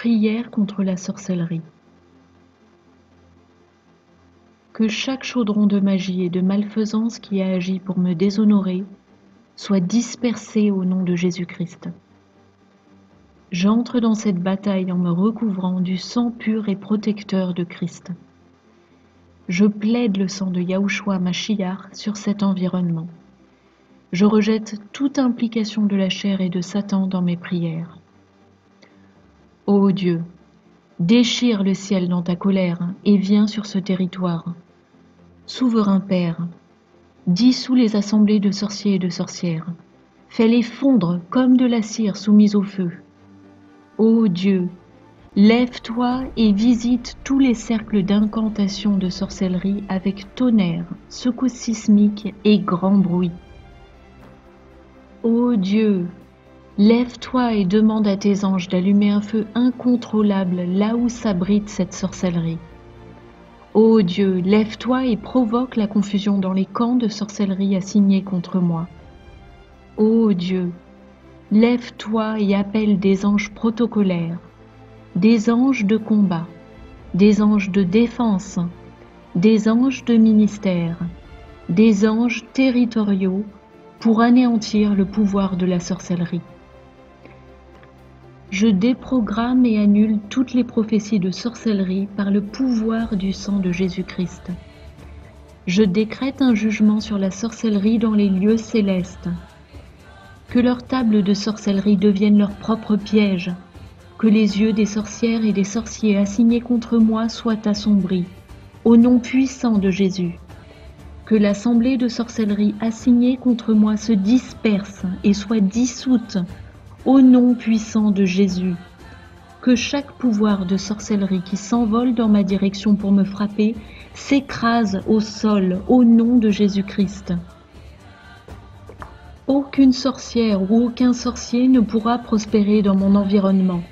Prière contre la sorcellerie. Que chaque chaudron de magie et de malfaisance qui a agi pour me déshonorer soit dispersé au nom de Jésus-Christ. J'entre dans cette bataille en me recouvrant du sang pur et protecteur de Christ. Je plaide le sang de Yahushua Mashiach sur cet environnement. Je rejette toute implication de la chair et de Satan dans mes prières. Ô Dieu, déchire le ciel dans ta colère et viens sur ce territoire. Souverain Père, dissous les assemblées de sorciers et de sorcières. Fais-les fondre comme de la cire soumise au feu. Ô Dieu, lève-toi et visite tous les cercles d'incantation de sorcellerie avec tonnerre, secousse sismique et grand bruit. Ô Dieu, lève-toi et demande à tes anges d'allumer un feu incontrôlable là où s'abrite cette sorcellerie. Ô Dieu, lève-toi et provoque la confusion dans les camps de sorcellerie assignés contre moi. Ô Dieu, lève-toi et appelle des anges protocolaires, des anges de combat, des anges de défense, des anges de ministère, des anges territoriaux pour anéantir le pouvoir de la sorcellerie. Je déprogramme et annule toutes les prophéties de sorcellerie par le pouvoir du sang de Jésus-Christ. Je décrète un jugement sur la sorcellerie dans les lieux célestes. Que leurs tables de sorcellerie deviennent leur propre piège. Que les yeux des sorcières et des sorciers assignés contre moi soient assombris, au nom puissant de Jésus. Que l'assemblée de sorcellerie assignée contre moi se disperse et soit dissoute, au nom puissant de Jésus. Que chaque pouvoir de sorcellerie qui s'envole dans ma direction pour me frapper s'écrase au sol, au nom de Jésus-Christ. Aucune sorcière ou aucun sorcier ne pourra prospérer dans mon environnement.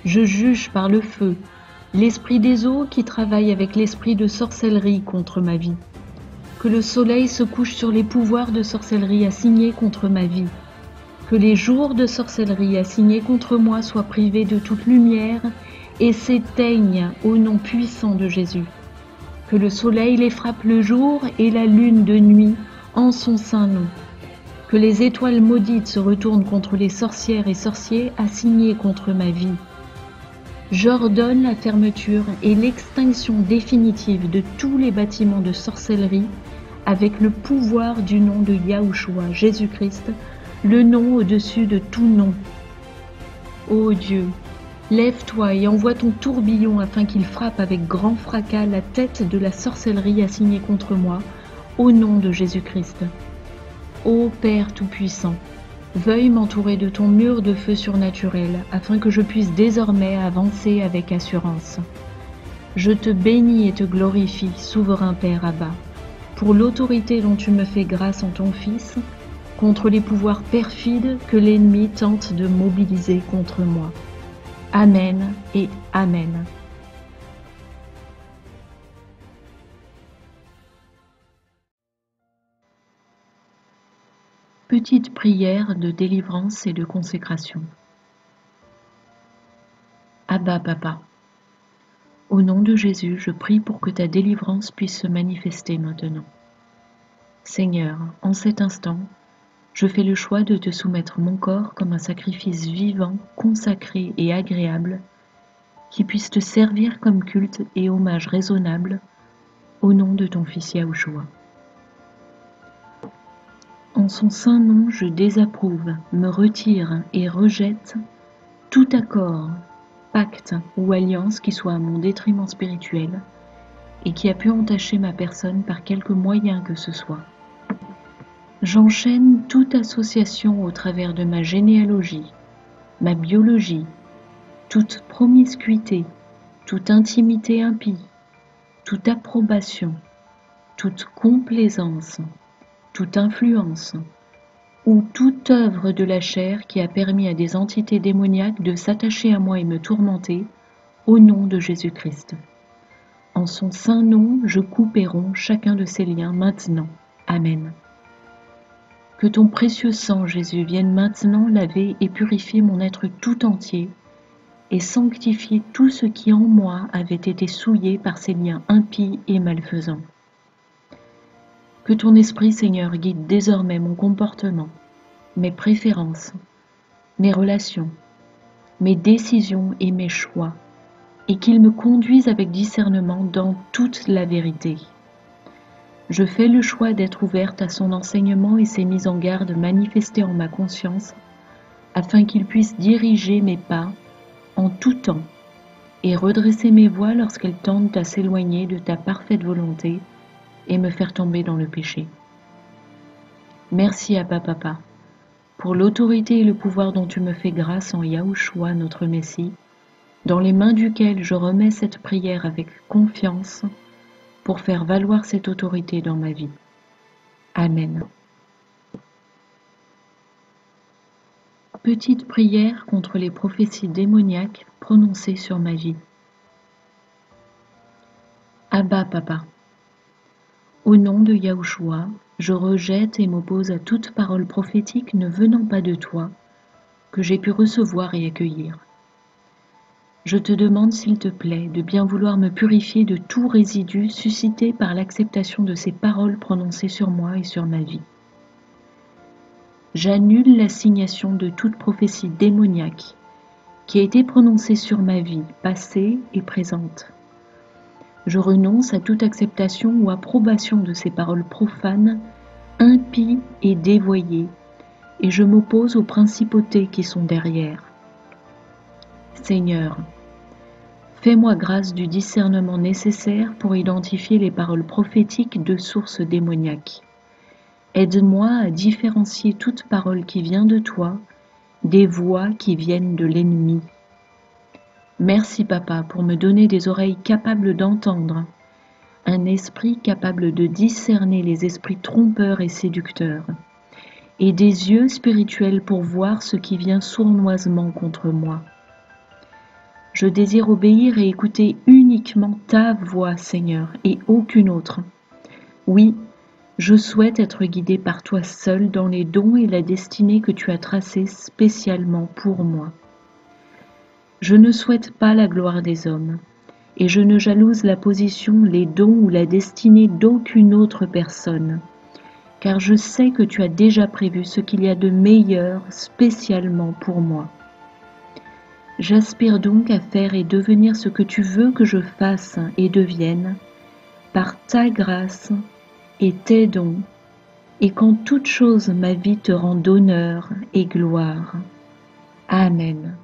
Je juge par le feu l'esprit des eaux qui travaille avec l'esprit de sorcellerie contre ma vie. Que le soleil se couche sur les pouvoirs de sorcellerie assignés contre ma vie. Que les jours de sorcellerie assignés contre moi soient privés de toute lumière et s'éteignent au nom puissant de Jésus. Que le soleil les frappe le jour et la lune de nuit en son saint nom. Que les étoiles maudites se retournent contre les sorcières et sorciers assignés contre ma vie. J'ordonne la fermeture et l'extinction définitive de tous les bâtiments de sorcellerie avec le pouvoir du nom de Yahushua, Jésus-Christ, le nom au-dessus de tout nom. Ô Dieu, lève-toi et envoie ton tourbillon afin qu'il frappe avec grand fracas la tête de la sorcellerie assignée contre moi, au nom de Jésus-Christ. Ô Père Tout-Puissant, veuille m'entourer de ton mur de feu surnaturel afin que je puisse désormais avancer avec assurance. Je te bénis et te glorifie, souverain Père Abba, pour l'autorité dont tu me fais grâce en ton Fils, contre les pouvoirs perfides que l'ennemi tente de mobiliser contre moi. Amen et Amen. Petite prière de délivrance et de consécration. Abba Papa, au nom de Jésus, je prie pour que ta délivrance puisse se manifester maintenant. Seigneur, en cet instant, je fais le choix de te soumettre mon corps comme un sacrifice vivant, consacré et agréable, qui puisse te servir comme culte et hommage raisonnable, au nom de ton Fils Yahushua. En son saint nom, je désapprouve, me retire et rejette tout accord, pacte ou alliance qui soit à mon détriment spirituel et qui a pu entacher ma personne par quelque moyen que ce soit. J'enchaîne toute association au travers de ma généalogie, ma biologie, toute promiscuité, toute intimité impie, toute approbation, toute complaisance, toute influence ou toute œuvre de la chair qui a permis à des entités démoniaques de s'attacher à moi et me tourmenter, au nom de Jésus-Christ. En son saint nom, je coupe et romps chacun de ces liens maintenant. Amen. Que ton précieux sang, Jésus, vienne maintenant laver et purifier mon être tout entier et sanctifier tout ce qui en moi avait été souillé par ces liens impies et malfaisants. Que ton esprit, Seigneur, guide désormais mon comportement, mes préférences, mes relations, mes décisions et mes choix, et qu'il me conduise avec discernement dans toute la vérité. Je fais le choix d'être ouverte à son enseignement et ses mises en garde manifestées en ma conscience, afin qu'il puisse diriger mes pas en tout temps et redresser mes voies lorsqu'elles tendent à s'éloigner de ta parfaite volonté et me faire tomber dans le péché. Merci Abba Papa, pour l'autorité et le pouvoir dont tu me fais grâce en Yahushua notre Messie, dans les mains duquel je remets cette prière avec confiance pour faire valoir cette autorité dans ma vie. Amen. Petite prière contre les prophéties démoniaques prononcées sur ma vie. Abba Papa, au nom de Yahushua, je rejette et m'oppose à toute parole prophétique ne venant pas de toi, que j'ai pu recevoir et accueillir. Je te demande, s'il te plaît, de bien vouloir me purifier de tout résidu suscité par l'acceptation de ces paroles prononcées sur moi et sur ma vie. J'annule l'assignation de toute prophétie démoniaque qui a été prononcée sur ma vie, passée et présente. Je renonce à toute acceptation ou approbation de ces paroles profanes, impies et dévoyées, et je m'oppose aux principautés qui sont derrière. Seigneur, fais-moi grâce du discernement nécessaire pour identifier les paroles prophétiques de sources démoniaques. Aide-moi à différencier toute parole qui vient de toi des voix qui viennent de l'ennemi. Merci Papa pour me donner des oreilles capables d'entendre, un esprit capable de discerner les esprits trompeurs et séducteurs, et des yeux spirituels pour voir ce qui vient sournoisement contre moi. Je désire obéir et écouter uniquement ta voix, Seigneur, et aucune autre. Oui, je souhaite être guidé par toi seul dans les dons et la destinée que tu as tracés spécialement pour moi. Je ne souhaite pas la gloire des hommes, et je ne jalouse la position, les dons ou la destinée d'aucune autre personne, car je sais que tu as déjà prévu ce qu'il y a de meilleur spécialement pour moi. J'aspire donc à faire et devenir ce que tu veux que je fasse et devienne, par ta grâce et tes dons, et qu'en toute chose ma vie te rende honneur et gloire. Amen.